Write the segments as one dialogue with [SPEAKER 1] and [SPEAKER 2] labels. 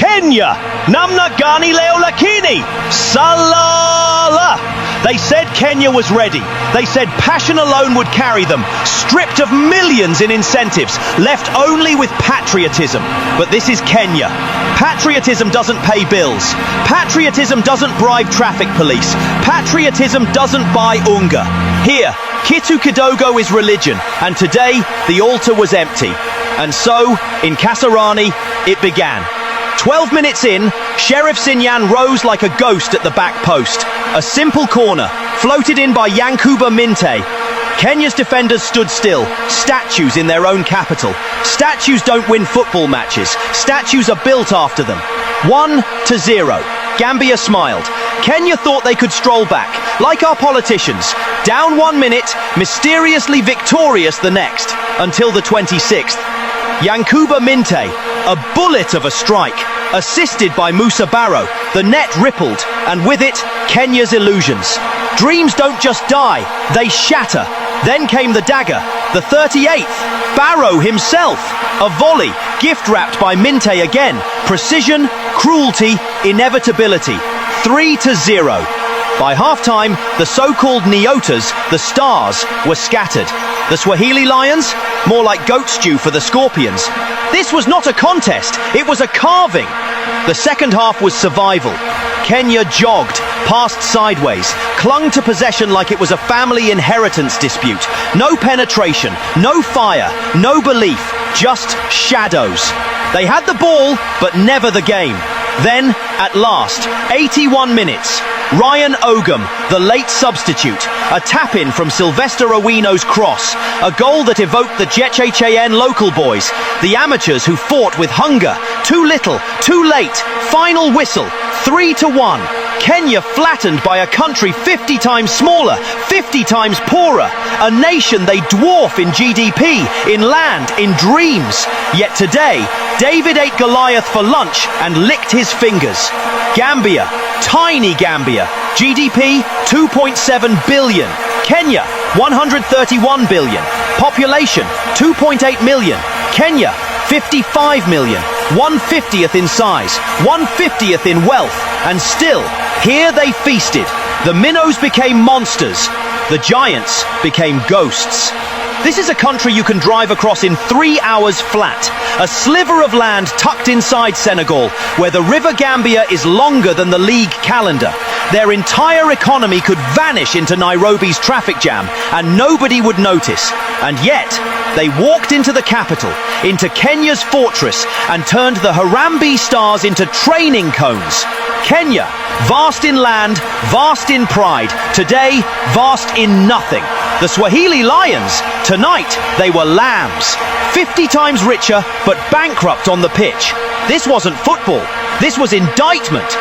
[SPEAKER 1] Kenya, namna gani leo lakini salala. They said Kenya was ready. They said passion alone would carry them, stripped of millions in incentives, left only with patriotism. But this is Kenya. Patriotism doesn't pay bills. Patriotism doesn't bribe traffic police. Patriotism doesn't buy unga. Here, Kitu Kidogo is religion, and today the altar was empty. And so, in Kasarani, it began. 12 minutes in, Sheriff Sinyan rose like a ghost at the back post. A simple corner, floated in by Yankuba Minte. Kenya's defenders stood still, statues in their own capital. Statues don't win football matches. Statues are built after them. 1-0. Gambia smiled. Kenya thought they could stroll back, like our politicians. Down 1 minute, mysteriously victorious the next, until the 26th. Yankuba Minte, a bullet of a strike, assisted by Musa Barrow. The net rippled, and with it, Kenya's illusions. Dreams don't just die, they shatter. Then came the dagger, the 38th. Barrow himself. A volley, gift-wrapped by Minte again. Precision, cruelty, inevitability. 3-0. By half-time, the so-called Nyotas, the stars, were scattered. The Swahili Lions? More like goat stew for the Scorpions. This was not a contest, it was a carving. The second half was survival. Kenya jogged, passed sideways, clung to possession like it was a family inheritance dispute. No penetration, no fire, no belief, just shadows. They had the ball, but never the game. Then, at last, 81 minutes. Ryan Ogum, the late substitute, a tap-in from Sylvester Owino's cross, a goal that evoked the JHAN local boys, the amateurs who fought with hunger. Too little, too late, final whistle, 3-1. Kenya flattened by a country 50 times smaller, 50 times poorer, a nation they dwarf in GDP, in land, in dreams. Yet today, David ate Goliath for lunch and licked his fingers. Gambia, tiny Gambia, GDP 2.7 billion. Kenya, 131 billion. Population, 2.8 million. Kenya, 55 million. 1/50th in size, 1/50th in wealth, and still, here they feasted. The minnows became monsters. The giants became ghosts. This is a country you can drive across in 3 hours flat. A sliver of land tucked inside Senegal, where the River Gambia is longer than the league calendar. Their entire economy could vanish into Nairobi's traffic jam, and nobody would notice. And yet, they walked into the capital, into Kenya's fortress, and turned the Harambee stars into training cones. Kenya, vast in land, vast in pride. Today, vast in nothing. The Swahili Lions, tonight they were lambs. 50 times richer, but bankrupt on the pitch. This wasn't football, this was indictment.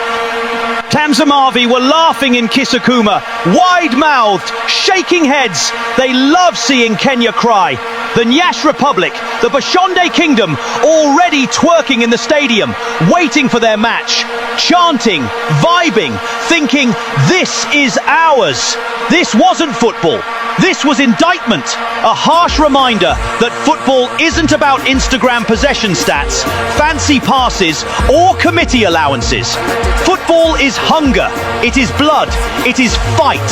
[SPEAKER 1] Tanzamavi were laughing in Kisukuma, wide-mouthed, shaking heads. They love seeing Kenya cry. The Nyash Republic, the Bashonde Kingdom, already twerking in the stadium, waiting for their match, chanting, vibing, thinking, this is ours. This wasn't football. This was indictment, a harsh reminder that football isn't about Instagram possession stats, fancy passes, or committee allowances. Football is hunger, it is blood, it is fight.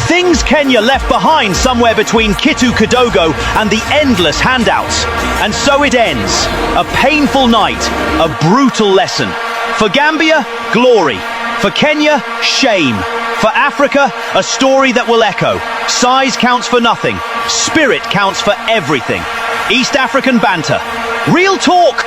[SPEAKER 1] Things Kenya left behind somewhere between Kitu Kidogo and the endless handouts. And so it ends. A painful night, a brutal lesson. For Gambia, glory. For Kenya, shame. For Africa, a story that will echo. Size counts for nothing. Spirit counts for everything. East African banter. Real talk.